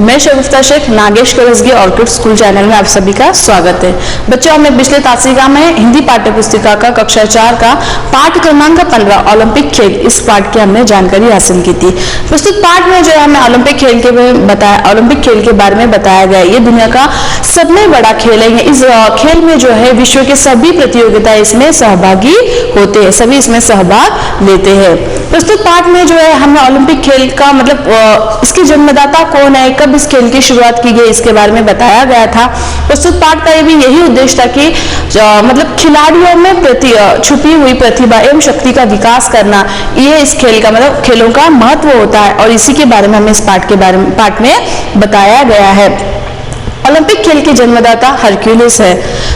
मैं Shagufta Shaikh Nagesh Karasgi orchid school channel में आप सभी का स्वागत है। बच्चों, हमने पिछले तासिका में हिंदी पाठ्य पुस्तिका का कक्षा 4 का पाठ क्रमांक 15 ओलंपिक खेल, इस पाठ की हमने जानकारी हासिल की थी। प्रस्तुत पाठ में जो है हमें ओलंपिक खेल के बारे में बताया गया। ये दुनिया का सबसे बड़ा खेल है। इस खेल में जो है विश्व के सभी प्रतियोगिता इसमें सहभागी होते हैं, सभी इसमें सहभाग लेते हैं। प्रस्तुत पाठ में जो है हमें ओलंपिक खेल का मतलब इसके जन्मदाता कौन है, कब इस खेल की शुरुआत की गई, इसके बारे में बताया गया था। प्रस्तुत पाठ का ये भी यही उद्देश्य था कि मतलब खिलाड़ियों में छुपी हुई प्रतिभा एवं शक्ति का विकास करना, ये इस खेल का मतलब खेलों का महत्व होता है और इसी के बारे में हमें इस पाठ में बताया गया है। ओलंपिक खेल के जन्मदाता हरक्यूलिस है।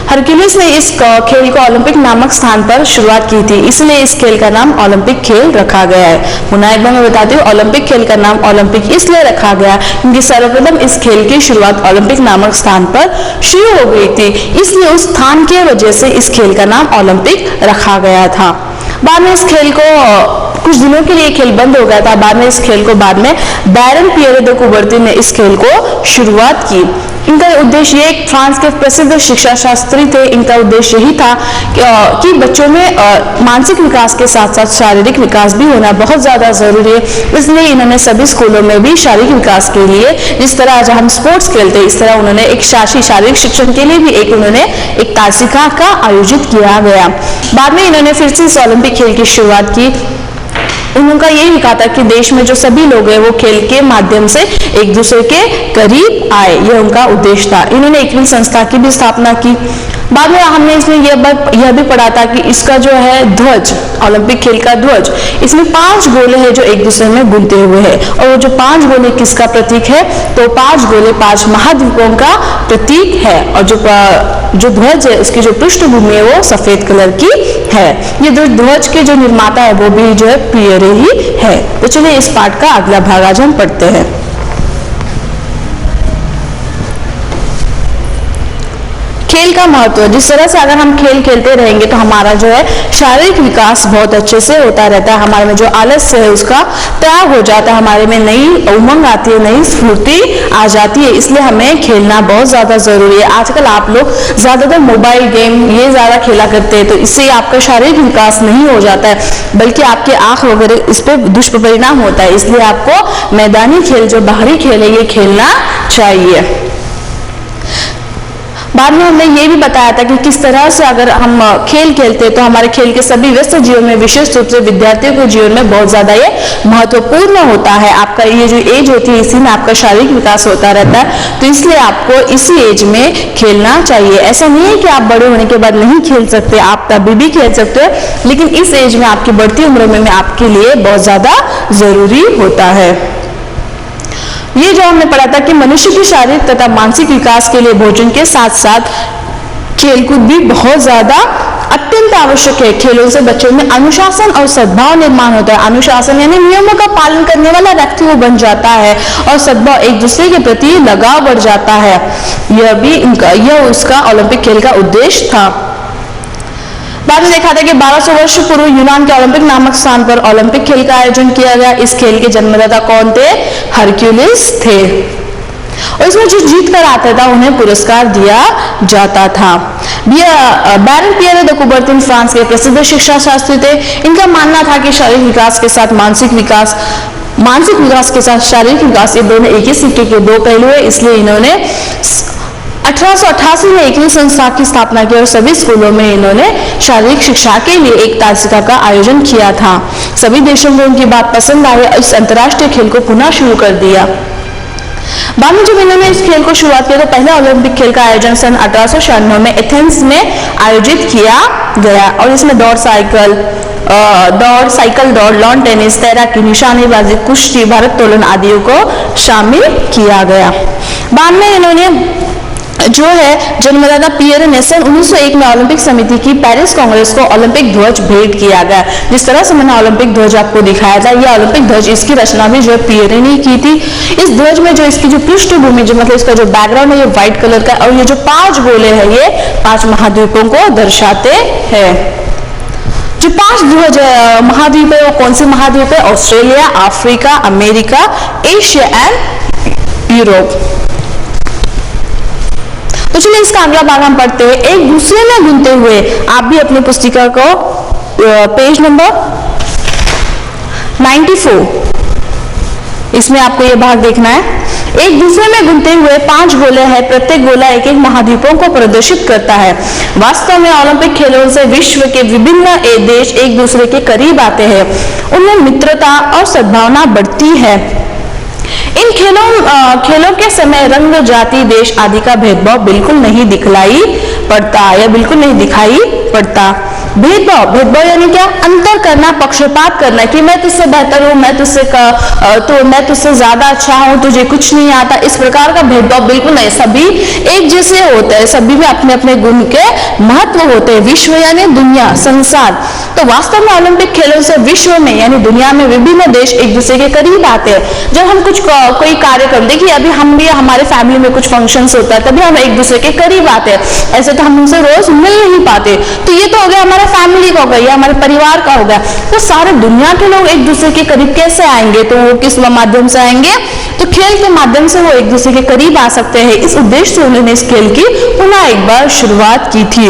हरक्यूलिस ने इस खेल को ओलंपिक नामक स्थान पर शुरुआत की थी, इसलिए इस खेल का नाम ओलंपिक खेल रखा गया है। पुनः एक बार मैं बताती हूँ, ओलंपिक खेल का नाम ओलंपिक इसलिए रखा गया क्योंकि सर्वप्रथम इस खेल की शुरुआत ओलंपिक नामक स्थान पर शुरू हो गई थी, इसलिए उस स्थान की वजह से इस खेल का नाम ओलंपिक रखा गया था। बाद में इस खेल को कुछ दिनों के लिए खेल बंद हो गया था। बाद में इस खेल को बैरन पियरे दे कुबर्ती ने इस खेल को शुरुआत की। इनका उद्देश्य ये फ्रांस के प्रसिद्ध शिक्षा शास्त्री थे। इनका उद्देश्य यही था कि बच्चों में मानसिक विकास के साथ साथ शारीरिक विकास भी होना बहुत ज्यादा जरूरी है। इसलिए इन्होंने सभी स्कूलों में भी शारीरिक विकास के लिए, जिस तरह आज हम स्पोर्ट्स खेलते हैं, इस तरह उन्होंने एक शारीरिक शिक्षण के लिए भी एक तासिका का आयोजित किया गया। बाद में इन्होंने फिर से इस ओलंपिक खेल की शुरुआत की। उनका यही कहा था कि देश में जो सभी लोग हैं वो खेल के माध्यम से एक दूसरे के करीब आए, यह उनका उद्देश्य था। इन्होंने एक संस्था की भी स्थापना की। बाद में हमने इसमें यह भी पढ़ा था कि इसका जो है ध्वज, ओलंपिक खेल का ध्वज, इसमें 5 गोले हैं जो एक दूसरे में बुनते हुए हैं और वो जो 5 गोले किसका प्रतीक है, तो 5 गोले 5 महाद्वीपों का प्रतीक है और जो ध्वज है उसकी जो पृष्ठभूमि है वो सफेद कलर की है। ये ध्वज के जो निर्माता है वो भी जो है पियरे ही है। तो चलिए इस पाठ का अगला भाग आज हम पढ़ते हैं। खेल का महत्व, जिस तरह से अगर हम खेल खेलते रहेंगे तो हमारा जो है शारीरिक विकास बहुत अच्छे से होता रहता है। हमारे में जो आलस्य है उसका त्याग हो जाता है, हमारे में नई उमंग आती है, नई स्फूर्ति आ जाती है। इसलिए हमें खेलना बहुत ज्यादा जरूरी है। आजकल आप लोग ज्यादातर मोबाइल गेम ये ज्यादा खेला करते हैं, तो इससे आपका शारीरिक विकास नहीं हो जाता है, बल्कि आपकी आंख वगैरह इस पर दुष्परिणाम होता है। इसलिए आपको मैदानी खेल, जो बाहरी खेल है, ये खेलना चाहिए। बाद में हमने ये भी बताया था कि किस तरह से अगर हम खेल खेलते हैं तो हमारे खेल के सभी व्यस्त जीवन में, विशेष रूप से विद्यार्थियों के जीवन में बहुत ज्यादा ये महत्वपूर्ण होता है। आपका ये जो एज होती है इसी में आपका शारीरिक विकास होता रहता है, तो इसलिए आपको इसी एज में खेलना चाहिए। ऐसा नहीं है कि आप बड़े होने के बाद नहीं खेल सकते, आप कभी भी खेल सकते हो, लेकिन इस एज में आपकी बढ़ती उम्र में आपके लिए बहुत ज्यादा जरूरी होता है। ये जो हमने पढ़ा था कि मनुष्य की शारीरिक तथा मानसिक विकास के लिए भोजन के साथ साथ खेलकूद भी बहुत ज्यादा अत्यंत आवश्यक है। खेलों से बच्चों में अनुशासन और सद्भाव निर्माण होता है। अनुशासन यानी नियमों का पालन करने वाला व्यक्ति वो बन जाता है और सद्भाव, एक दूसरे के प्रति लगाव बढ़ जाता है। यह उसका ओलंपिक खेल का उद्देश्य था। बाद में देखा था कि 1200 वर्ष पूर्व यूनान के ओलंपिक नामक स्थान पर ओलंपिक खेल का आयोजन किया गया। इस खेल के जन्मदाता कौन थे? हरक्यूलिस थे और इसमें जो जीत कर आता था उन्हें पुरस्कार दिया जाता था। बैरन पियरे दे कुबर्ती फ्रांस के प्रसिद्ध शिक्षा शास्त्री थे। इनका मानना था कि शारीरिक विकास के साथ मानसिक विकास के साथ शारीरिक विकास, ये दोनों एक ही सिक्के के दो पहलू है। इसलिए इन्होंने 1888 में एक संस्था की स्थापना की और सभी स्कूलों में इन्होंने शारीरिक शिक्षा के लिए एक तासिका का आयोजन किया था। सभी देशों को उनकी बात पसंद आई और इस अंतर्राष्ट्रीय खेल को पुनः शुरू कर दिया। बाद में जब इन्होंने इस खेल को शुरुआत किया तो पहला ओलंपिक खेल का आयोजन सन 1896 में एथेंस में आयोजित किया गया और इसमें साइकिल दौड़, लॉन टेनिस, तैराकी, निशानेबाजी, कुश्ती, भारोत्तोलन आदि को शामिल किया गया। बाद में इन्होंने जो है जन्मदाता पियरे ने सन 1901 में ओलंपिक समिति की पेरिस कांग्रेस को ओलंपिक ध्वज भेंट किया गया। जिस तरह से मैंने ओलंपिक ध्वज आपको दिखाया था, यह ओलंपिक ध्वज, इसकी रचना भी जो है पियरे ने की थी। इस ध्वज में जो इसकी जो पृष्ठभूमि, जो मतलब इसका जो बैकग्राउंड है, ये व्हाइट कलर का और ये जो 5 गोले हैं ये 5 महाद्वीपों को दर्शाते हैं। जो 5 महाद्वीप है वो कौन से महाद्वीप है? Australia, Africa, America, Asia and Europe. तो चलिए इसका अगला भाग हम पढ़ते हैं। एक दूसरे में घुलते हुए, आप भी अपनी पुस्तिका को पेज नंबर 94, इसमें आपको यह भाग देखना है। एक दूसरे में घुलते हुए 5 गोले हैं, प्रत्येक गोला एक एक महाद्वीपों को प्रदर्शित करता है। वास्तव में ओलंपिक खेलों से विश्व के विभिन्न देश एक दूसरे के करीब आते हैं, उनमें मित्रता और सद्भावना बढ़ती है। इन खेलों के समय रंग, जाति, देश आदि का भेदभाव बिल्कुल नहीं दिखलाई पड़ता या बिल्कुल नहीं दिखाई पड़ता। भेदभाव यानी क्या? अंतर करना, पक्षपात करना कि मैं तुझसे बेहतर हूं, मैं तुझसे ज्यादा अच्छा हूं, तुझे कुछ नहीं आता, इस प्रकार का भेदभाव बिल्कुल नहीं। सभी एक जैसे होते हैं, सभी में अपने अपने गुण के महत्व होते हैं। विश्व यानी दुनिया, संसार। तो वास्तव में ओलंपिक खेलों से विश्व में यानी दुनिया में विभिन्न देश एक दूसरे के करीब आते हैं। जब हम कोई कार्यक्रम, देखिए अभी हम भी, हमारे फैमिली में कुछ फंक्शंस होता है, तभी हम एक दूसरे के करीब आते हैं। ऐसे तो हम उनसे रोज मिल नहीं पाते। तो ये तो हो गया हमारा फैमिली का हो गया या हमारे परिवार का हो गया। तो सारे दुनिया के लोग एक दूसरे के करीब कैसे आएंगे? तो वो किस माध्यम से आएंगे? तो खेल के माध्यम से वो एक दूसरे के करीब आ सकते हैं। इस उद्देश्य से उन्होंने इस खेल की पुनः एक बार शुरुआत की थी।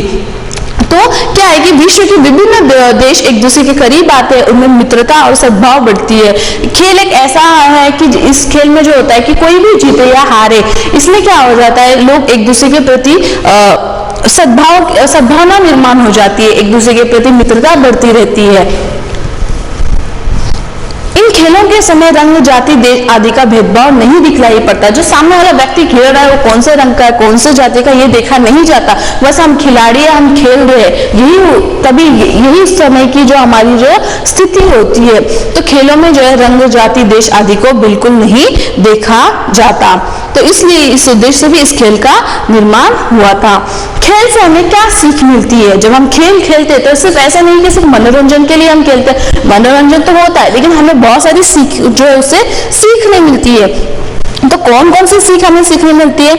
तो क्या है कि विश्व के विभिन्न देश एक दूसरे के करीब आते हैं, उनमें मित्रता और सद्भाव बढ़ती है। खेल एक ऐसा है कि इस खेल में जो होता है कि कोई भी जीते या हारे, इसमें क्या हो जाता है, लोग एक दूसरे के प्रति सद्भावना निर्माण हो जाती है, एक दूसरे के प्रति मित्रता बढ़ती रहती है। इन खेलों के समय रंग, जाति, देश आदि का भेदभाव नहीं दिखलाई पड़ता। जो सामने वाला व्यक्ति खेल रहा है वो कौन से रंग का है, कौन से जाति का, ये देखा नहीं जाता। बस हम खिलाड़ी हैं, हम खेल रहे हैं, यही समय की जो हमारी जो स्थिति होती है। तो खेलों में जो है रंग, जाति, देश आदि को बिल्कुल नहीं देखा जाता। तो इसलिए इस उद्देश्य से भी इस खेल का निर्माण हुआ था। खेल से हमें क्या सीख मिलती है? जब हम खेल खेलते हैं तो सिर्फ ऐसा नहीं कि सिर्फ मनोरंजन के लिए हम खेलते हैं, मनोरंजन तो होता है, लेकिन हमें बहुत सारी सीख जो है उससे सीखने मिलती है। तो कौन कौन सी सीख हमें सीखने मिलती है?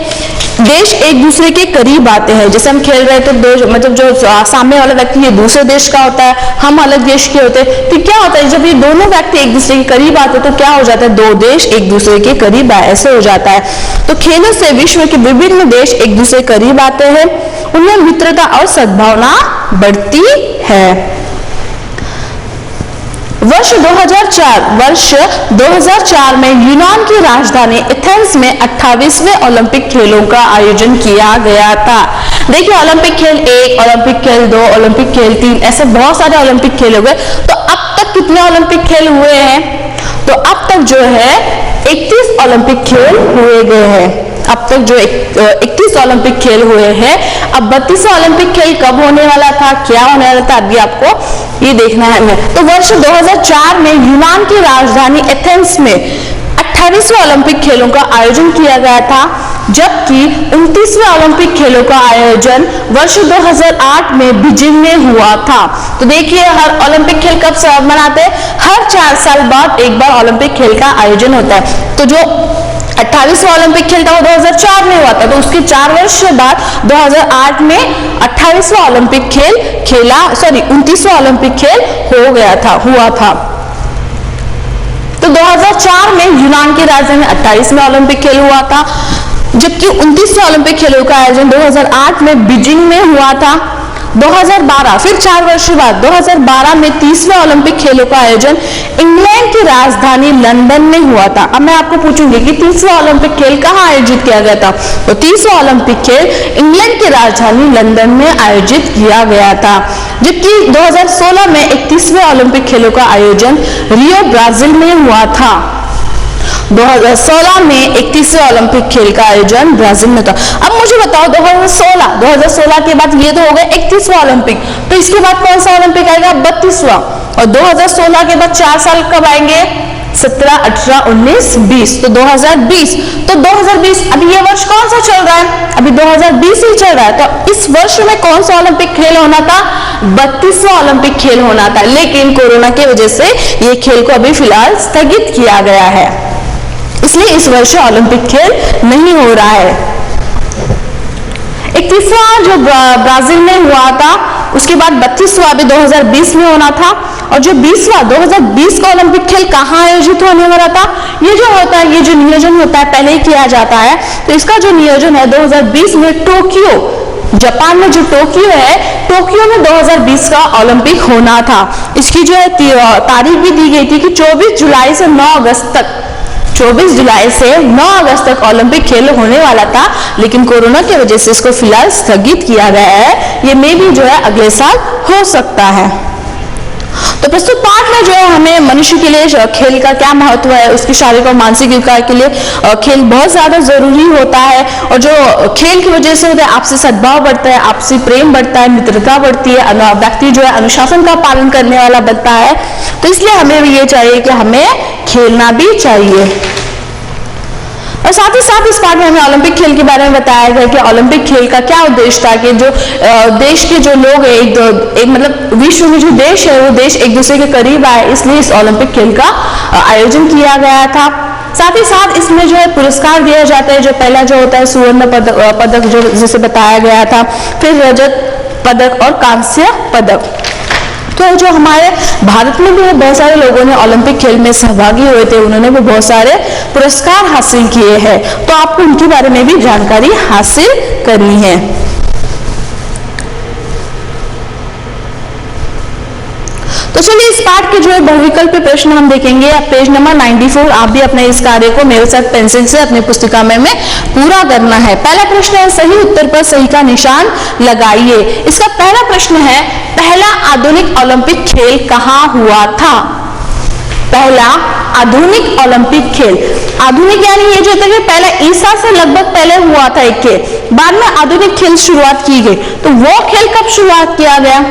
देश एक दूसरे के करीब आते हैं। जैसे हम खेल रहे हैं तो मतलब जो सामने वाला व्यक्ति ये दूसरे देश का होता है, हम अलग देश के होते हैं। तो क्या होता है जब ये दोनों व्यक्ति एक दूसरे के करीब आते हैं तो क्या हो जाता है? दो देश एक दूसरे के करीब आए, ऐसे हो जाता है। तो खेलों से विश्व के विभिन्न देश एक दूसरे के करीब आते हैं, उनमें मित्रता और सद्भावना बढ़ती है। वर्ष 2004 में यूनान की राजधानी एथेंस में 28वें ओलंपिक खेलों का आयोजन किया गया था। देखिए ओलंपिक खेल 1, ओलंपिक खेल 2, ओलंपिक खेल 3, ऐसे बहुत सारे ओलंपिक खेल हो गए। तो अब तक कितने ओलंपिक खेल हुए हैं? तो अब तक जो है 31 ओलंपिक खेल हुए गए हैं। अब तक जो 31 ओलंपिक खेल हुए हैं। अब 32वां ओलंपिक खेल कब होने वाला था, क्या होने वाला था, अभी आपको ये देखना है हमें। तो वर्ष 2004 में यूनान की राजधानी एथेंस में 28वें ओलंपिक खेलों का आयोजन किया गया था, जबकि 29वें ओलंपिक खेलों का आयोजन वर्ष 2008 में बीजिंग में हुआ था। तो देखिए हर ओलंपिक खेल कब मनाते हैं? हर 4 साल बाद एक बार ओलंपिक खेल का आयोजन होता है। तो जो 28वां ओलंपिक खेल था वो 2004 में हुआ था, तो उसके 4 वर्ष बाद 2008 में 28वां ओलंपिक खेल 29वां ओलंपिक खेल हुआ था। तो 2004 में यूनान की राजधानी में 28वां ओलंपिक खेल हुआ था, जबकि 29वां ओलंपिक खेलों का आयोजन 2008 में बीजिंग में हुआ था। 2012 फिर 4 वर्ष बाद 2012 में 30वें ओलंपिक खेलों का आयोजन इंग्लैंड की राजधानी लंदन में हुआ था। अब मैं आपको पूछूंगी कि 30वां ओलंपिक खेल कहाँ आयोजित किया गया था? तो 30वां ओलंपिक खेल इंग्लैंड की राजधानी लंदन में आयोजित किया गया था, जबकि 2016 में 31वें ओलंपिक खेलों का आयोजन रियो ब्राजील में हुआ था। 2016 में 31वें ओलंपिक खेल का आयोजन ब्राजील में था। अब मुझे बताओ 2016 के बाद ये तो हो गया 31वां ओलंपिक, तो इसके बाद कौन सा ओलंपिक आएगा? 32वां। और 2016 के बाद 4 साल कब आएंगे? 17, 18, 19, 20। तो 2020 अभी ये वर्ष कौन सा चल रहा है? अभी 2020 ही चल रहा है। तो इस वर्ष में कौन सा ओलंपिक खेल होना था? 32वां ओलंपिक खेल होना था, लेकिन कोरोना की वजह से ये खेल को अभी फिलहाल स्थगित किया गया है, इसलिए इस वर्ष ओलंपिक खेल नहीं हो रहा है। 31वां जो ब्राजील में हुआ था उसके बाद 32वां अभी 2020 में होना था। और जो 2020 का ओलंपिक खेल कहाँ आयोजित होने वाला था, ये जो होता है, ये जो नियोजन होता है पहले ही किया जाता है। तो इसका जो नियोजन है 2020 में टोक्यो, जापान में जो टोक्यो है, टोक्यो में 2020 का ओलंपिक होना था। इसकी जो है तारीख भी दी गई थी कि 24 जुलाई से 9 अगस्त तक, 24 जुलाई से 9 अगस्त तक ओलंपिक खेल होने वाला था, लेकिन कोरोना की वजह से इसको फिलहाल स्थगित किया गया है। ये मे भी जो है अगले साल हो सकता है। तो प्रस्तुत पाठ में जो है हमें मनुष्य के लिए खेल का क्या महत्व है, उसकी शारीरिक और मानसिक विकास के लिए खेल बहुत ज्यादा जरूरी होता है। और जो खेल की वजह से होता है आपसी सद्भाव बढ़ता है, आपसी प्रेम बढ़ता है, मित्रता बढ़ती है, व्यक्ति जो है अनुशासन का पालन करने वाला बनता है। तो इसलिए हमें भी ये चाहिए कि हमें खेलना भी चाहिए। और साथ ही साथ इस पाठ में हमें ओलंपिक खेल के बारे में बताया गया कि ओलंपिक खेल का क्या उद्देश्य था, कि जो देश के जो लोग हैं एक मतलब विश्व में जो देश है वो देश एक दूसरे के करीब आए, इसलिए इस ओलंपिक खेल का आयोजन किया गया था। साथ ही साथ इसमें जो है पुरस्कार दिया जाता है। जो पहला जो होता है स्वर्ण पदक जो जिसे बताया गया था, फिर रजत पदक और कांस्य पदक। तो जो हमारे भारत में भी बहुत सारे लोगों ने ओलंपिक खेल में सहभागी हुए थे, उन्होंने भी बहुत सारे पुरस्कार हासिल किए हैं। तो आपको उनके बारे में भी जानकारी हासिल करनी है। तो चलिए इस पाठ के जो है बहुविकल्पीय प्रश्न हम देखेंगे। अब पेज नंबर 94 आप भी अपने इस कार्य को मेरे साथ पेंसिल से अपनी पुस्तिका में पूरा करना है। पहला प्रश्न है, सही उत्तर पर सही का निशान लगाइए। इसका पहला प्रश्न है, पहला आधुनिक ओलंपिक खेल कहाँ हुआ था? पहला आधुनिक ओलंपिक खेल, आधुनिक यानी ये जो होता है पहले ईसा से लगभग पहले हुआ था एक खेल, बाद में आधुनिक खेल शुरुआत की गई। तो वो खेल कब शुरुआत किया गया?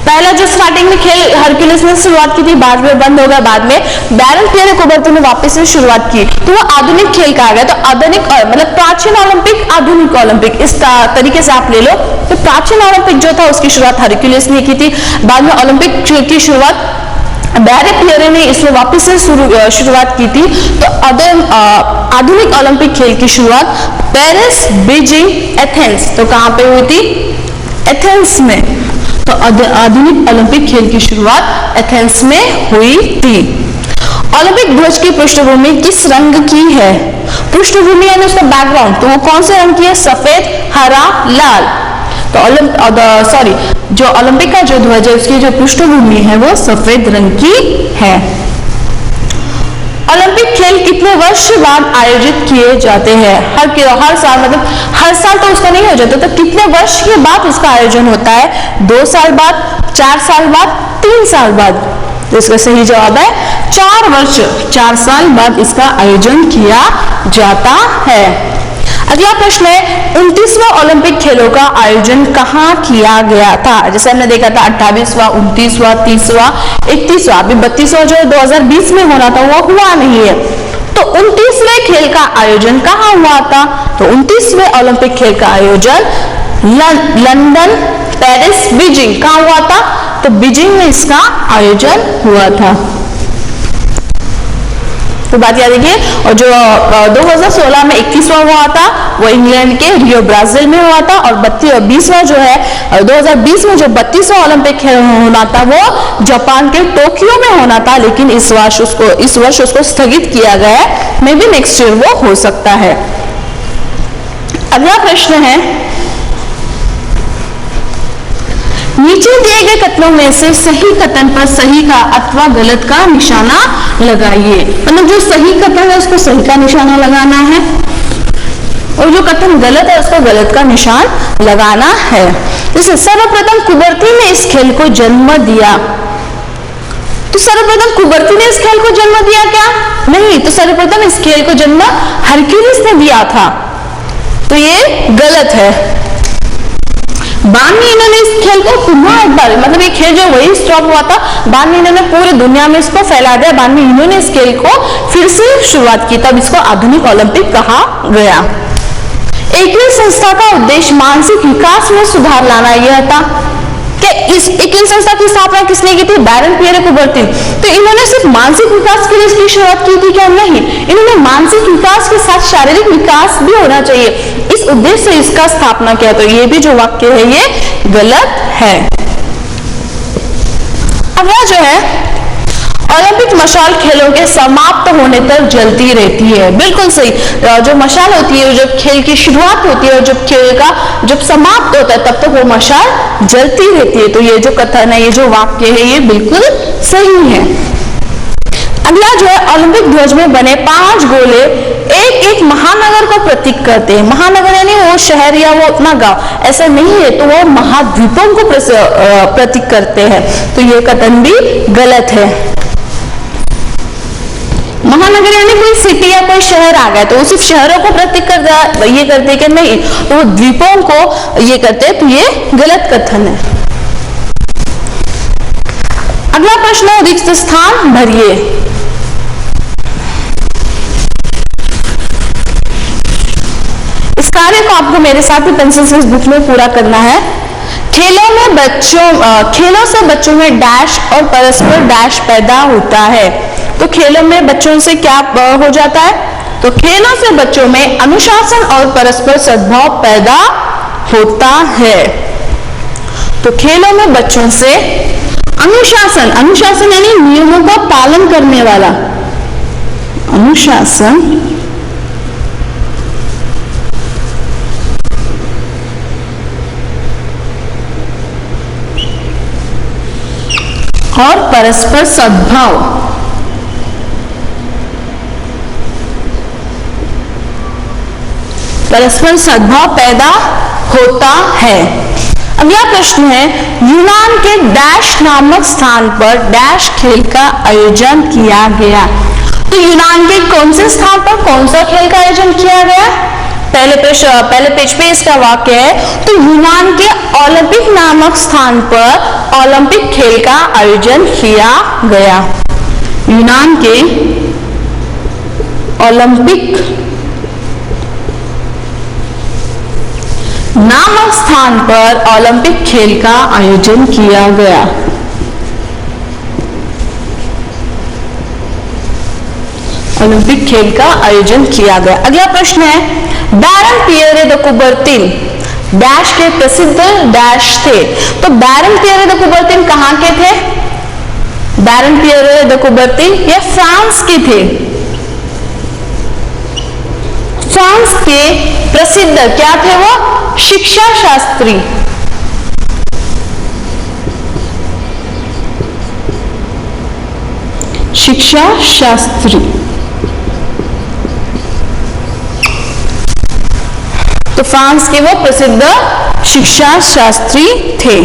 पहला जो स्टार्टिंग में खेल हरक्यूलिस ने शुरुआत की थी, बाद में बंद हो गया, बाद में बैरन पियरे कुबर्ती ने वापस से शुरुआत की, तो वो आधुनिक खेल कहा गया। तो आधुनिक मतलब प्राचीन ओलंपिक, आधुनिक ओलंपिक, इस तरीके से आप ले लो। तो प्राचीन ओलंपिक जो था उसकी शुरुआत हरक्यूलिस ने की थी, बाद में ओलंपिक की शुरुआत बैरन पियरे ने इसमें वापस से शुरुआत की थी। तो आधुनिक ओलंपिक खेल की शुरुआत पेरिस, बीजिंग, एथेंस, तो कहां पे हुई थी? एथेंस में। तो आधुनिक ओलंपिक खेल की शुरुआत एथेंस में हुई थी। ओलंपिक ध्वज की पृष्ठभूमि किस रंग की है? पृष्ठभूमि यानी उसका बैकग्राउंड, तो वो कौन से रंग की है? सफेद, हरा, लाल। तो जो ओलंपिक का जो ध्वज है उसकी जो पृष्ठभूमि है वो सफेद रंग की है। ओलंपिक खेल कितने वर्ष बाद आयोजित किए जाते हैं? हर साल, मतलब हर साल तो उसका नहीं हो जाता, तो कितने वर्ष के बाद उसका आयोजन होता है? 2 साल बाद, 4 साल बाद, 3 साल बाद। तो इसका सही जवाब है 4 वर्ष, 4 साल बाद इसका आयोजन किया जाता है। अगला प्रश्न है, 29वां ओलंपिक खेलों का आयोजन कहाँ किया गया था? जैसे हमने देखा था 28वां, 29वां, 30वां, 31वां, अभी 32वां जो 2020 में होना था वो हुआ नहीं है। तो 29वें खेल का आयोजन कहाँ हुआ था? तो 29वें ओलंपिक खेल का आयोजन लंदन, पेरिस, बीजिंग, कहाँ हुआ था? तो बीजिंग में इसका आयोजन हुआ था। तो बात याद रखिए। और जो 2016 में 21वां हुआ था वो इंग्लैंड के रियो ब्राजील में हुआ था। और 20वां जो है 2020 में जो 32वां ओलंपिक खेल होना था वो जापान के टोक्यो में होना था, लेकिन इस वर्ष उसको स्थगित किया गया है। मे बी नेक्स्ट ईयर वो हो सकता है। अगला प्रश्न है, नीचे दिए गए कथनों में से सही कथन पर सही का अथवा गलत का निशाना लगाइए। मतलब जो सही कथन है उसको सही का निशाना लगाना है और जो कथन गलत है उसको गलत का निशान लगाना है। जैसे सर्वप्रथम कुबर्ती ने इस खेल को जन्म दिया, तो सर्वप्रथम कुबर्ती ने इस खेल को जन्म दिया क्या? नहीं, तो सर्वप्रथम इस खेल को जन्म हरक्यूलिस ने दिया था, तो ये गलत है। बाद में इन्होंने इस खेल को पुनः एक बार, मतलब ये खेल जो वही स्टॉप हुआ था, बाद में इन्होंने पूरी दुनिया में इसको फैला दिया। बाद में इन्होंने इस खेल को फिर से शुरुआत की, तब इसको आधुनिक ओलंपिक कहा गया। एकल संस्था का उद्देश्य मानसिक विकास में सुधार लाना यह था कि इस एकल संस्था की स्थापना किसने की थी? बैरन पियरे कुबर्ती। तो इन्होंने सिर्फ मानसिक विकास के लिए इसकी शुरुआत की थी क्या? नहीं, इन्होंने मानसिक विकास के साथ शारीरिक विकास भी होना चाहिए, इस उद्देश्य से इसका स्थापना किया। तो ये भी जो वाक्य है ये गलत है। अगला जो है, ओलंपिक मशाल खेलों के समाप्त होने तक जलती रहती है। बिल्कुल सही, जो मशाल होती है जब खेल की शुरुआत होती है और जब खेल का जब समाप्त होता है तब तक वो मशाल जलती रहती है। तो ये जो कथन है, ये जो वाक्य है, ये बिल्कुल सही है। अगला जो है, ओलंपिक ध्वज में बने 5 गोले एक एक महानगर को प्रतीक करते हैं। महानगर यानी वो शहर या वो अपना गांव, ऐसा नहीं है, तो वो महाद्वीपों को प्रतीक करते हैं। तो ये कथन भी गलत है। महानगर यानी कोई सिटी या कोई शहर आ गया तो वो सिर्फ शहरों को प्रतीक कर ये करते कि नहीं, तो वो द्वीपों को ये करते हैं, तो ये गलत कथन है। अगला प्रश्न है, रिक्त स्थान भरिए। इस कार्य को आपको मेरे साथ ही पेंसिल से इस बुक में पूरा करना है। खेलों से बच्चों में डैश और परस्पर डैश पैदा होता है। तो खेलों में बच्चों से क्या हो जाता है? तो खेलों से बच्चों में अनुशासन और परस्पर सद्भाव पैदा होता है। तो खेलों में बच्चों से अनुशासन यानी नियमों का पालन करने वाला, अनुशासन और परस्पर सद्भाव, परस्पर सद्भाव पैदा होता है। अगला प्रश्न है, यूनान के डैश नामक स्थान पर डैश खेल का आयोजन किया गया। तो यूनान के कौन से स्थान पर कौन सा खेल का आयोजन किया गया? पहले पेज पे इसका वाक्य है, तो यूनान के ओलंपिक नामक स्थान पर ओलंपिक खेल का आयोजन किया गया। यूनान के ओलंपिक नामक स्थान पर ओलंपिक खेल का आयोजन किया गया। ओलंपिक खेल का आयोजन किया गया। अगला प्रश्न है, बैरन पियरे द कुबर्तिन डैश के प्रसिद्ध डैश थे। तो बैरन पियरे द कुबर्तिन कहां के थे? बैरन पियरे द कुबर्तिन ये फ्रांस के थे। फ्रांस के प्रसिद्ध क्या थे वो? शिक्षा शास्त्री। शिक्षा शास्त्री। तो फ्रांस के वो प्रसिद्ध शिक्षा शास्त्री थे।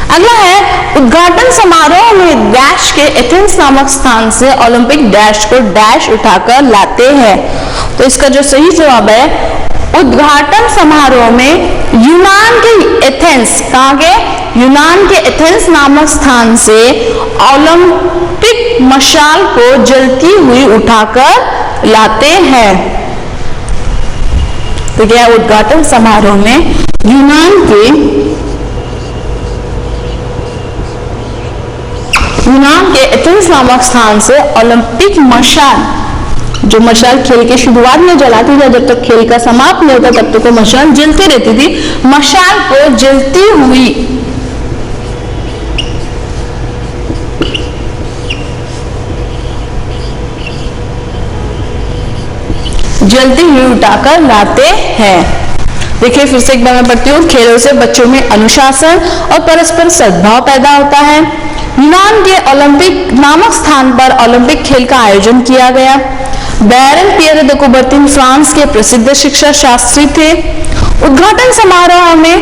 अगला है, उद्घाटन समारोह में डैश के एथेंस नामक स्थान से ओलंपिक डैश को डैश उठाकर लाते हैं। तो इसका जो सही जवाब है, उद्घाटन समारोह में यूनान के एथेंस, कहां के? यूनान के एथेंस नामक स्थान से ओलंपिक मशाल को जलती हुई उठाकर लाते हैं। तो क्या उद्घाटन समारोह में यूनान के एथेंस नामक स्थान से ओलंपिक मशाल, जो मशाल खेल के शुरुआत में जलाती थी, जब तक खेल का समाप्त नहीं होता तब तक वो मशाल जलती रहती थी, मशाल को जलती हुई उठाकर लाते हैं। देखिए फिर से एक बार मैं पढ़ती हूँ। खेलों से बच्चों में अनुशासन और परस्पर सद्भाव पैदा होता है। यूनान के ओलंपिक नामक स्थान पर ओलंपिक खेल का आयोजन किया गया। बैरन पियरे द कुबर्तिन फ्रांस के प्रसिद्ध शिक्षा शास्त्री थे। उद्घाटन समारोह में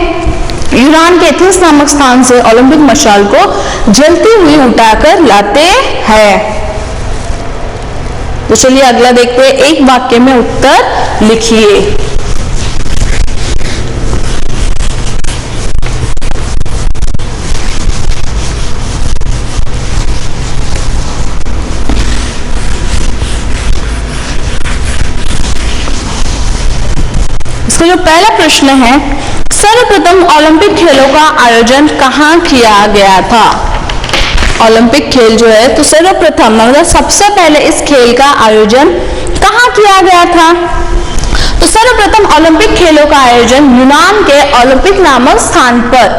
यूनान के एथेंस नामक स्थान से ओलंपिक मशाल को जलती हुई उठाकर लाते हैं। तो चलिए अगला देखते हैं, एक वाक्य में उत्तर लिखिए। इसका जो पहला प्रश्न है, सर्वप्रथम ओलंपिक खेलों का आयोजन कहाँ किया गया था? ओलंपिक खेल जो है, तो सर्वप्रथम मतलब सबसे पहले इस खेल का आयोजन कहाँ किया गया था? तो तो सर्वप्रथम ओलंपिक खेलों का आयोजन यूनान के ओलंपिक नामक स्थान पर,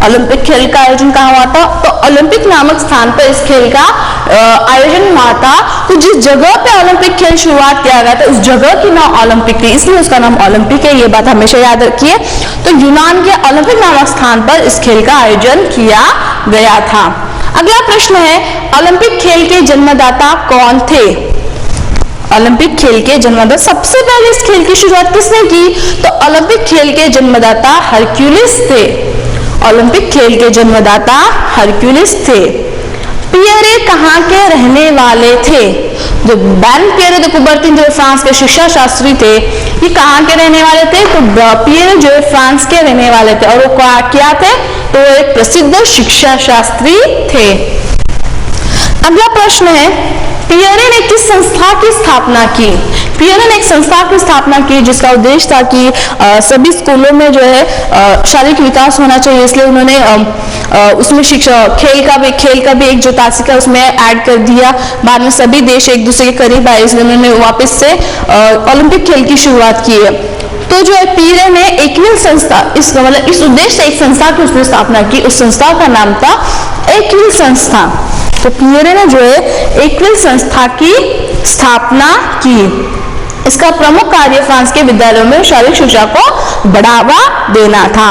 ओलंपिक खेल का आयोजन कहाँ हुआ था? तो ओलंपिक नामक स्थान पर इस खेल का आयोजन हुआ था। तो जिस जगह पे ओलंपिक खेल शुरुआत किया गया था उस जगह की नाम ओलंपिक थी, इसलिए उसका नाम ओलंपिक है। ये बात हमेशा याद रखिए। तो यूनान के ओलंपिक नामक स्थान पर इस खेल का आयोजन किया गया था। अगला प्रश्न है, ओलंपिक खेल के जन्मदाता कौन थे? ओलंपिक खेल के जन्मदाता, सबसे पहले इस खेल की शुरुआत किसने की? तो ओलंपिक खेल के जन्मदाता हरक्यूलिस थे। ओलंपिक खेल के जन्मदाता हरक्यूलिस थे। पियरे कहाँ के रहने वाले थे? जो बैरन पियरे de कुबर्तिन जो फ्रांस के शिक्षा शास्त्री थे, ये कहाँ के रहने वाले थे? तो पियरे जो फ्रांस के रहने वाले थे। और वो क्या थे? तो एक प्रसिद्ध शिक्षा शास्त्री थे। अगला प्रश्न है, पियरे ने किस संस्था की स्थापना की? पियरे ने एक संस्था की स्थापना की जिसका उद्देश्य था कि सभी स्कूलों में जो है शारीरिक विकास होना चाहिए, इसलिए उन्होंने उसमें शिक्षा खेल का भी एक जो तासिका उसमें ऐड कर दिया। बाद में सभी देश एक दूसरे के करीब आए, इसलिए उन्होंने वापस से ओलंपिक खेल की शुरुआत की है। तो जो है पियरे ने एकविल संस्था, इस उद्देश्य से एक संस्था की उसने स्थापना की, उस संस्था का नाम था एकविल संस्था। तो पियरे ने जो है एकविल संस्था की स्थापना की। इसका प्रमुख कार्य फ्रांस के विद्यालयों में शारीरिक शिक्षा को बढ़ावा देना था।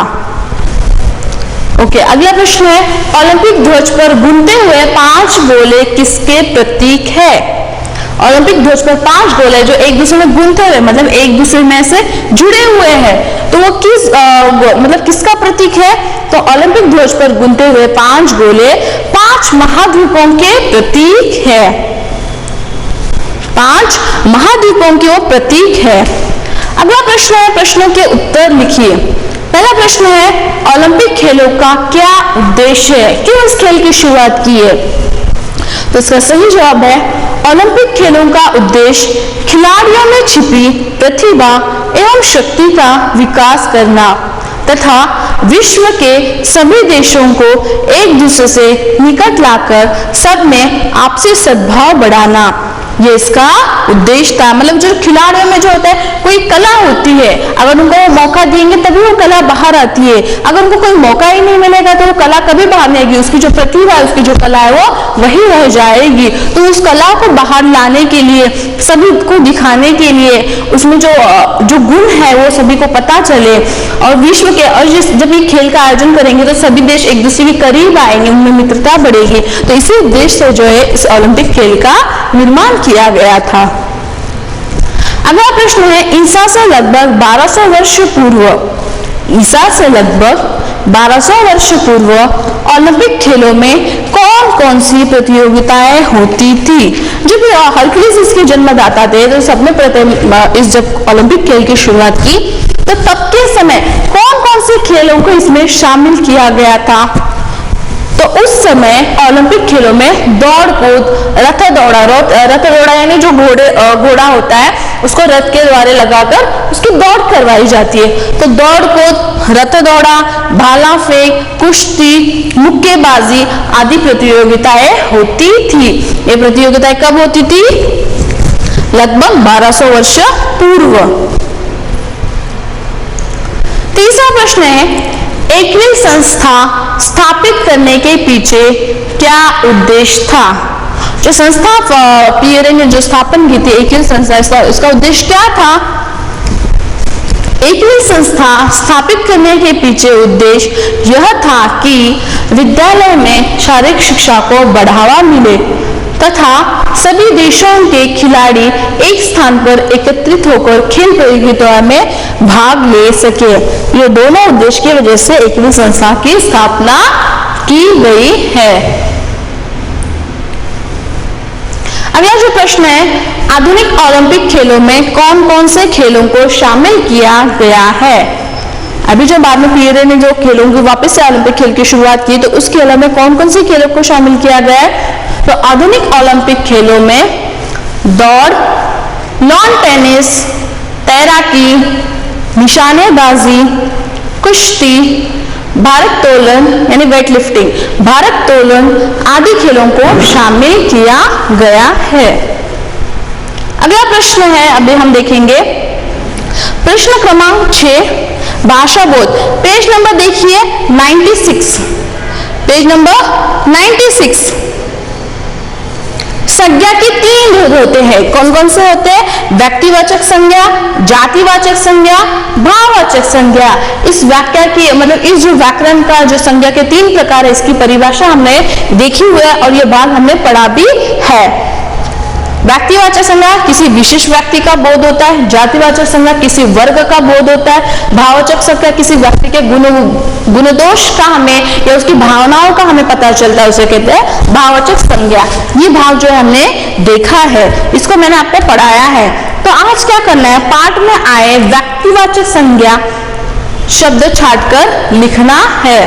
ओके, अगला प्रश्न है, ओलंपिक ध्वज पर गुंथे हुए 5 गोले किसके प्रतीक है? ओलंपिक ध्वज पर 5 गोले जो एक दूसरे में गुंथे हुए, मतलब एक दूसरे में से जुड़े हुए हैं, तो वो किसका प्रतीक है? तो ओलंपिक ध्वज पर गुंथे हुए 5 गोले 5 महाद्वीपों के प्रतीक है। 5 महाद्वीपों के वो प्रतीक है। अगला प्रश्न है, प्रश्नों के उत्तर लिखिए। पहला प्रश्न है, ओलंपिक खेलों का क्या उद्देश्य है? क्यों इस खेल की शुरुआत की है? तो इसका सही जवाब है, ओलंपिक खेलों का उद्देश्य खिलाड़ियों में छिपी प्रतिभा एवं शक्ति का विकास करना तथा विश्व के सभी देशों को एक दूसरे से निकट लाकर सब में आपसी सद्भाव बढ़ाना, ये इसका उद्देश्य था। मतलब जो खिलाड़ियों में जो होता है, कोई कला होती है, अगर उनको मौका देंगे तभी वो कला बाहर आती है। अगर उनको कोई मौका ही नहीं मिलेगा तो वो कला कभी बाहर नहीं आएगी, उसकी जो प्रतिभा है, उसकी जो कला है वो वही रह जाएगी। तो उस कला को बाहर लाने के लिए, सभी को दिखाने के लिए, उसमें जो गुण है वो सभी को पता चले, और विश्व के, और जब ये खेल का आयोजन करेंगे तो सभी देश एक दूसरे के करीब आएंगे, उनमें मित्रता बढ़ेगी। तो इसी उद्देश्य से जो है इस ओलंपिक खेल का निर्माण किया गया था। अगला प्रश्न है, ईसा से लगभग 1200 वर्ष पूर्व ओलंपिक खेलों में कौन कौन सी प्रतियोगिताएं होती थी? जब हरक्यूलिस इसके जन्मदाता थे, तो सबने प्रथम जब ओलंपिक खेल की शुरुआत की तो तब के समय कौन कौन से खेलों को इसमें शामिल किया गया था? तो उस समय ओलंपिक खेलों में दौड़ कूद, रथ दौड़ा यानी जो घोड़ा होता है उसको रथ के द्वारा लगाकर उसकी दौड़ करवाई जाती है। तो दौड़ कूद, रथ दौड़ा, भाला फेंक, कुश्ती, मुक्केबाजी आदि प्रतियोगिताएं होती थी। ये प्रतियोगिताएं कब होती थी? लगभग 1200 वर्ष पूर्व। तीसरा प्रश्न है, एकविल संस्था स्थापित करने के पीछे क्या उद्देश्य था? जो संस्था पियरे ने जो स्थापन की थी एकविल संस्था, उसका उद्देश्य क्या था? एकविल संस्था स्थापित करने के पीछे उद्देश्य यह था कि विद्यालय में शारीरिक शिक्षा को बढ़ावा मिले तथा सभी देशों के खिलाड़ी एक स्थान पर एकत्रित होकर खेल प्रतियोगिता में भाग ले सके। ये दोनों उद्देश्य की वजह से एकविल संस्था की स्थापना की गई है। अगला जो प्रश्न है, आधुनिक ओलंपिक खेलों में कौन कौन से खेलों को शामिल किया गया है? अभी जो बाद में पियरे ने जो खेलों की वापस से ओलंपिक खेल की शुरुआत की, तो उस खेलों में कौन कौन से खेलों को शामिल किया गया है? तो आधुनिक ओलंपिक खेलों में दौड़, लॉन टेनिस, तैराकी, निशानेबाजी, कुश्ती, भारोत्तोलन यानी वेट लिफ्टिंग, भारोत्तोलन आदि खेलों को शामिल किया गया है। अगला प्रश्न है, अभी हम देखेंगे, प्रश्न क्रमांक 6 भाषा बोध, पेज नंबर देखिए 96, पेज नंबर 96। संज्ञा के 3 भेद होते हैं, कौन कौन से होते हैं? व्यक्तिवाचक संज्ञा, जातिवाचक संज्ञा, भाववाचक संज्ञा। इस वाक्य की मतलब इस जो व्याकरण का जो संज्ञा के 3 प्रकार है, इसकी परिभाषा हमने देखी हुई है और ये बात हमने पढ़ा भी है। व्यक्तिवाचक संज्ञा किसी विशेष व्यक्ति का बोध होता है, जातिवाचक संज्ञा किसी वर्ग का बोध होता है, भाववाचक संज्ञा किसी व्यक्ति के गुणदोष का हमें या उसकी भावनाओं का हमें पता चलता है, उसे कहते हैं भाववाचक संज्ञा। ये भाव जो हमने देखा है, इसको मैंने आपको पढ़ाया है। तो आज क्या करना है, पाठ में आए व्यक्तिवाचक संज्ञा शब्द छांटकर लिखना है।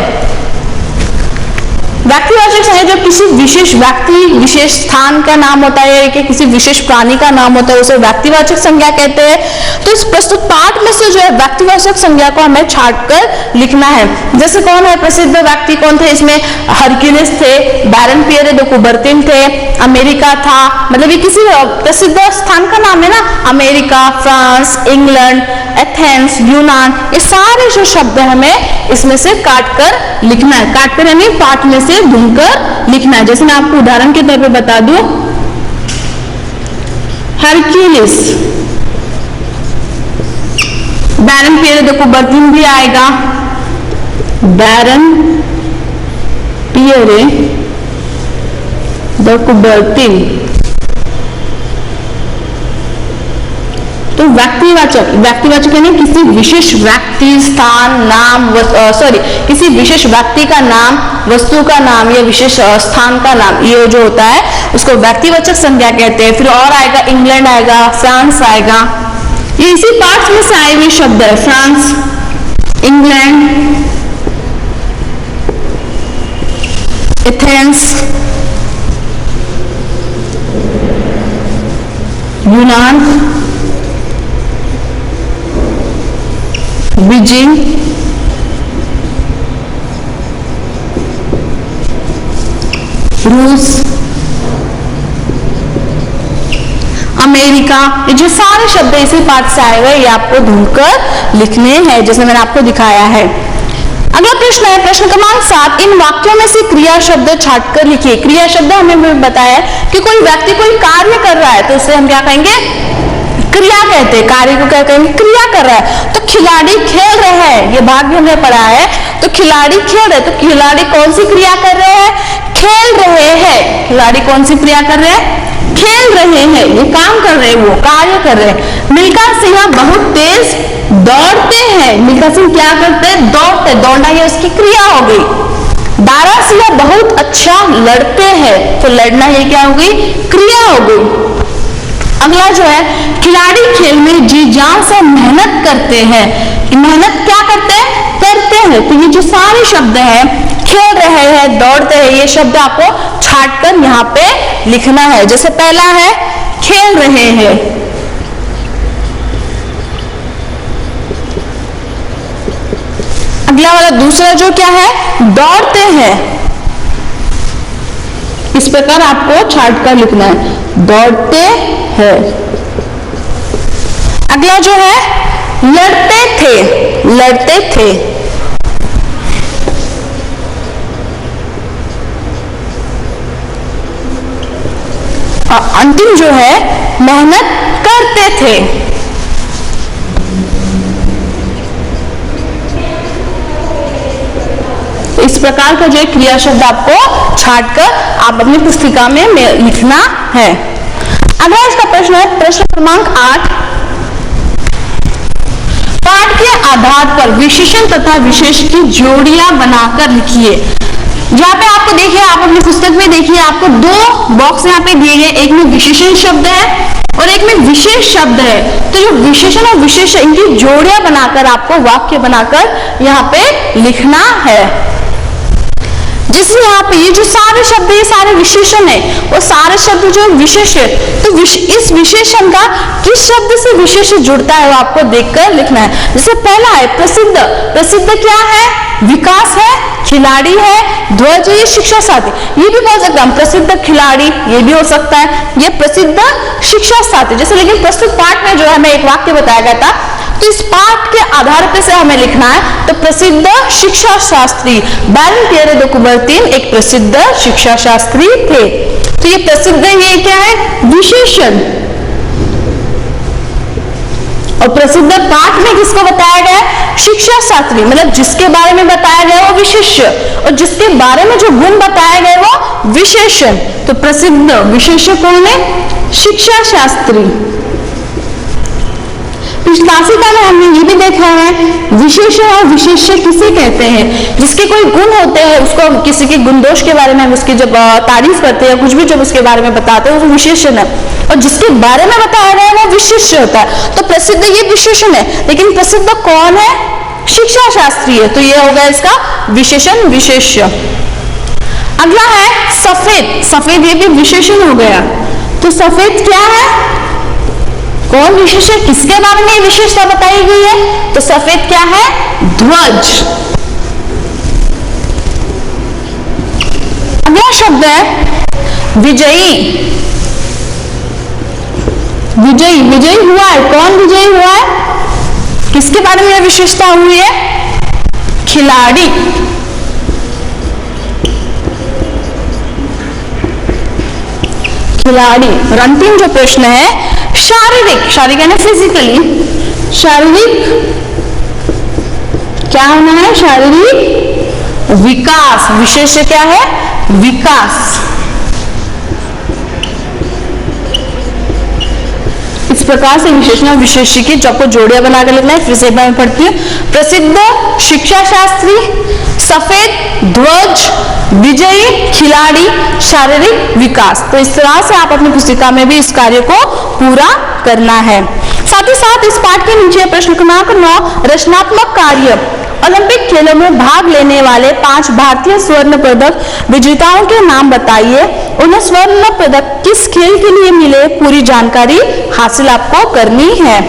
व्यक्तिवाचक संज्ञा जो किसी विशेष व्यक्ति, विशेष स्थान का नाम होता है या किसी विशेष प्राणी का नाम होता है, उसे व्यक्तिवाचक संज्ञा कहते हैं। तो इस प्रस्तुत पाठ में से जो है व्यक्तिवाचक संज्ञा को हमें छांटकर लिखना है। जैसे कौन है प्रसिद्ध व्यक्ति, कौन थे इसमें? हरक्यूलिस थे, बैरन पियरे दे कुबर्तिन थे, अमेरिका था, मतलब ये किसी प्रसिद्ध स्थान का नाम है ना। अमेरिका, फ्रांस, इंग्लैंड, एथेंस, यूनान, ये सारे जो शब्द हमें इसमें से काटकर लिखना है। काटकर यानी पाठ में से ढूंढकर लिखना है। जैसे मैं आपको उदाहरण के तौर पे बता दूं, हरक्यूलिस, बैरन पियरे दे कुबर्तिन भी आएगा, बैरन पियरे दे कुबर्तिन। तो व्यक्तिवाचक यानी किसी विशेष व्यक्ति, स्थान, नाम, किसी विशेष व्यक्ति का नाम, वस्तु का नाम या विशेष स्थान का नाम, ये जो होता है उसको व्यक्तिवाचक संज्ञा कहते हैं। फिर और आएगा इंग्लैंड आएगा, फ्रांस आएगा, ये इसी पाठ में से आए हुए शब्द है। फ्रांस, इंग्लैंड, एथेंस, यूनान, बीजिंग, रूस, अमेरिका, ये जो सारे शब्द इसी पाठ से आए हुए, ये आपको ढूंढकर लिखने हैं, जैसे मैंने आपको दिखाया है। अगला प्रश्न है प्रश्न क्रमांक 7, इन वाक्यों में से क्रिया शब्द छांटकर लिखिए। क्रिया शब्द हमें बताया कि कोई व्यक्ति कोई कार्य कर रहा है तो उसे हम क्या कहेंगे? क्रिया कहते हैं। कार्य को क्या कहेंगे? क्रिया कर रहा है। तो खिलाड़ी खेल रहे हैं, ये भाग भी हमने पढ़ा है। तो खिलाड़ी खेल रहे, तो खिलाड़ी कौन सी क्रिया कर रहे हैं? खेल रहे हैं। खिलाड़ी कौन सी क्रिया कर रहे हैं? खेल रहे हैं, ये काम कर रहे हैं, वो कार्य कर रहे हैं। मिल्खा सिंह बहुत तेज दौड़ते हैं। मिल्खा सिंह क्या करते हैं? दौड़ते। दौड़ना ये उसकी क्रिया हो गई। दारा सिंह बहुत अच्छा लड़ते हैं, तो लड़ना ये क्या हो गई? क्रिया हो गई। अगला जो है, खिलाड़ी खेल में जी जान से मेहनत करते हैं। मेहनत क्या करते हैं? करते हैं। तो ये जो सारे शब्द हैं, खेल रहे हैं, दौड़ते हैं, ये शब्द आपको छांटकर यहाँ पे लिखना है। जैसे पहला है खेल रहे हैं, अगला वाला दूसरा जो क्या है? दौड़ते हैं। इस प्रकार आपको छांटकर लिखना है, दौड़ते हैं। अगला जो है लड़ते थे, लड़ते थे। और अंतिम जो है मेहनत करते थे। इस प्रकार का जो क्रिया शब्द आपको छांटकर आप अपनी पुस्तिका में लिखना है। अगला इसका प्रश्न है प्रश्न क्रमांक 8, पाठ के आधार पर विशेषण तथा विशेष की जोड़ियां बनाकर लिखिए। यहाँ पे आपको देखिए, आप अपनी पुस्तक में देखिए, आपको 2 बॉक्स यहाँ पे दिए गए, एक में विशेषण शब्द है और एक में विशेष शब्द है। तो जो विशेषण और विशेष इनकी जोड़ियां बनाकर आपको वाक्य बनाकर यहाँ पे लिखना है। जिसमें यहाँ पे ये जो सारे शब्द ये सारे विशेषण है, वो सारे शब्द जो विशेष है, तो इस विशेषण का किस शब्द से विशेष जुड़ता है वो आपको देखकर लिखना है। जैसे पहला है प्रसिद्ध। प्रसिद्ध क्या है? विकास है, खिलाड़ी है, ध्वज, ये शिक्षा साथी, ये भी बोल सकते हैं। प्रसिद्ध खिलाड़ी ये भी हो सकता है, ये प्रसिद्ध शिक्षा साथी। जैसे लेकिन प्रस्तुत पाठ में जो है हमें एक वाक्य बताया गया था, तो इस पाठ के आधार पे से हमें लिखना है। तो प्रसिद्ध शिक्षा शास्त्री बैरन पियरे दे कुबर्तीन एक प्रसिद्ध शिक्षा शास्त्री थे। तो ये प्रसिद्ध, ये क्या है, विशेषण। और प्रसिद्ध पाठ में किसको बताया गया है, शिक्षा शास्त्री, मतलब जिसके बारे में बताया गया वो विशेष्य, और जिसके बारे में जो गुण बताया गया वो विशेषण। तो प्रसिद्ध विशेष्य कौन है, शिक्षा शास्त्री। तासिका में हमने ये भी देखा है विशेषण और विशेष्य किसे कहते हैं, जिसके कोई गुण होते हैं उसको, किसी के गुण दोष के बारे में हम उसकी जब तारीफ करते हैं, कुछ भी जब उसके बारे में बताते हैं वो विशेषण है, और जिसके बारे में बताया गया है वो विशेष्य होता है। तो प्रसिद्ध ये विशेषण है, लेकिन प्रसिद्ध कौन है, शिक्षा शास्त्री है। तो ये होगा इसका विशेषण विशेष्य। अगला है सफेद। सफेद ये भी विशेषण हो गया। तो सफेद क्या है, कौन विशेषण, किसके बारे में विशेषता बताई गई है, तो सफेद क्या है, ध्वज। अगला शब्द है विजयी। विजयी, विजयी हुआ है, कौन विजयी हुआ है, किसके बारे में विशेषता हुई है, खिलाड़ी। खिलाड़ी। और अंतिम जो प्रश्न है शारीरिक। शारीरिक यानी फिजिकली, शारीरिक क्या होना है, शारीरिक विकास। विशेष क्या है, विकास। इस प्रकार से विशेषण और विशेष्य की जो आपको जोड़ियां बनाकर लिखना है, फिर से एक बार पढ़ती हूँ। प्रसिद्ध शिक्षा शास्त्री, सफेद ध्वज, विजयी खिलाड़ी, शारीरिक विकास। तो इस तरह से आप अपनी पुस्तिका में भी इस कार्य को पूरा करना है। साथ ही साथ इस पाठ के नीचे प्रश्न क्रमांक 9 रचनात्मक कार्य। ओलंपिक खेलों में भाग लेने वाले 5 भारतीय स्वर्ण पदक विजेताओं के नाम बताइए। उन्हें स्वर्ण पदक किस खेल के लिए मिले, पूरी जानकारी हासिल आपको करनी है।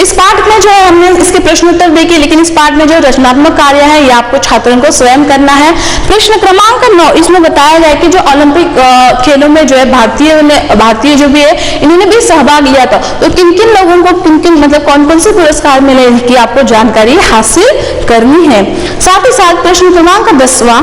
इस पाठ में जो है हमने इसके प्रश्न उत्तर देखे, लेकिन इस पाठ में जो रचनात्मक कार्य है ये आपको छात्रों को स्वयं करना है। प्रश्न क्रमांक 9 इसमें बताया गया कि जो ओलंपिक खेलों में जो है भारतीय जो भी है इन्होंने भी सहभाग लिया था, तो किन किन लोगों को किन किन मतलब कौन कौन से पुरस्कार मिले इनकी आपको जानकारी हासिल करनी है। साथ ही साथ प्रश्न क्रमांक 10वां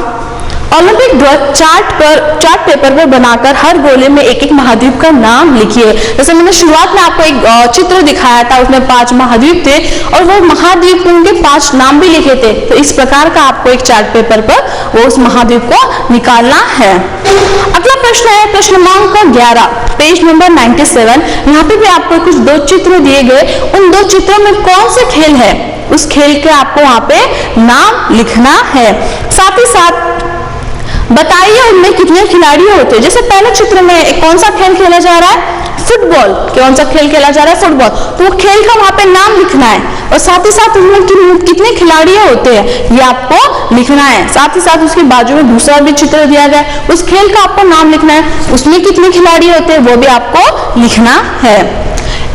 ओलंपिक ध्वज चार्ट पेपर पर बनाकर हर गोले में एक एक महाद्वीप का नाम लिखिए। जैसे मैंने शुरुआत में आपको एक चित्र दिखाया था, उसमें 5 महाद्वीप थे और वो महाद्वीप उनके 5 नाम भी लिखे थे। तो इस प्रकार का आपको एक चार्ट पेपर पर वो उस महाद्वीप को निकालना है। अगला प्रश्न है प्रश्न क्रमांक 11 पेज नंबर 97। यहाँ पे भी आपको कुछ 2 चित्र दिए गए, उन 2 चित्रों में कौन से खेल है उस खेल के आपको वहां पे नाम लिखना है। साथ ही साथ बताइए उनमें कितने खिलाड़ी होते हैं। जैसे पहले चित्र में कौन सा खेल खेला जा रहा है, फुटबॉल। कौन सा खेल खेला जा रहा है, फुटबॉल। तो वो खेल का वहां पे नाम लिखना है और साथ ही साथ उसमें कितने खिलाड़ी होते हैं ये आपको लिखना है। साथ ही साथ उसके बाजू में दूसरा भी चित्र दिया गया है, उस खेल का आपको नाम लिखना है, उसमें कितने खिलाड़ी होते हैं वो भी आपको लिखना है।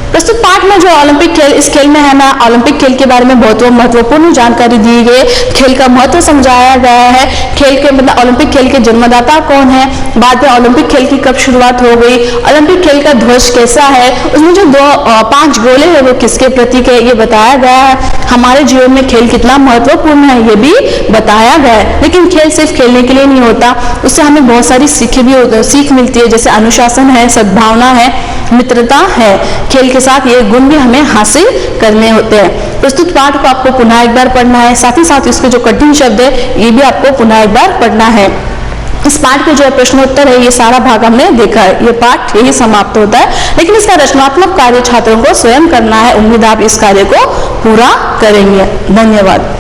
प्रस्तुत पाठ में जो ओलंपिक खेल, इस खेल में है ना ओलंपिक खेल के बारे में बहुत महत्वपूर्ण जानकारी दी गई, खेल का महत्व समझाया गया है, खेल के मतलब ओलंपिक खेल के जन्मदाता कौन है, बाद में ओलंपिक खेल की कब शुरुआत हो गई, ओलंपिक खेल का ध्वज कैसा है, उसमें जो 5 गोले है वो किसके प्रतीक है ये बताया गया है। हमारे जीवन में खेल कितना महत्वपूर्ण है ये भी बताया गया है। लेकिन खेल सिर्फ खेलने के लिए नहीं होता, उससे हमें बहुत सारी सीख मिलती है, जैसे अनुशासन है, सद्भावना है, मित्रता है। खेल के साथ ये गुण भी हमें हासिल करने होते हैं। प्रस्तुत पाठ को आपको पुनः एक बार पढ़ना है, साथ ही साथ इसके जो कठिन शब्द है ये भी आपको पुनः एक बार पढ़ना है। इस पाठ के जो प्रश्नोत्तर है ये सारा भाग हमने देखा है, ये पाठ यही समाप्त होता है, लेकिन इसका रचनात्मक कार्य छात्रों को स्वयं करना है। उम्मीद आप इस कार्य को पूरा करेंगे। धन्यवाद।